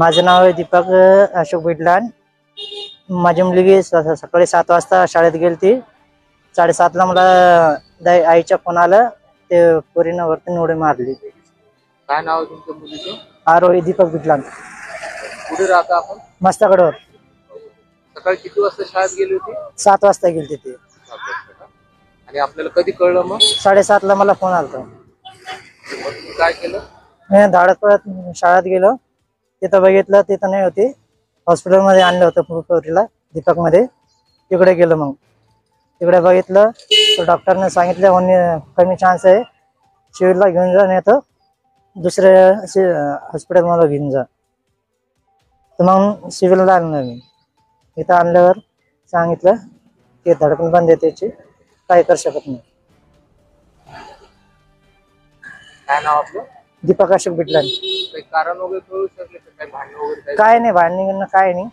माझं नाव आहे दीपक अशोक बिडलान। माझी मुलगी सकाळी 7 वाजता शाळेत गेली ती। 7:30 ला मला आईच्या फोन आला, ते पोरीनं वरती उडी मारली। काय नाव आहे तुमच्या मुलीचं? आरोही दीपक बिडलान। कुठे राहता आपण? मस्तगडवर। सकाळी किती वाजता शाळेत गेली होती? 7 वाजता गेली ती। आणि आपल्याला कधी कळलं मग? 7:30 ला मला फोन आला। काय केलं? मी धाडत पळत शाळेत गेलो, तिथं बघितलं तिथं नाही होती, हॉस्पिटल मध्ये आणलं होतं पोरीला दीपक मध्ये। तिकडे गेलो, मग तिकडे बघितलं तर डॉक्टरने सांगितलं कमी चान्स आहे, सिव्हिलला घेऊन जा, नाही तर दुसऱ्या हॉस्पिटल मध्ये घेऊन जा। तर मग सिव्हिलला आणलं मी। इथं आणल्यावर सांगितलं की धडकन बंद आहे त्याची, काही करू शकत नाही। काय नाव आपलं? दीपक अशोक बिडलान। काही कारण वगैरे कळू शकले? काही भांडण वगैरे? काय नाही, भांडण काय नाही।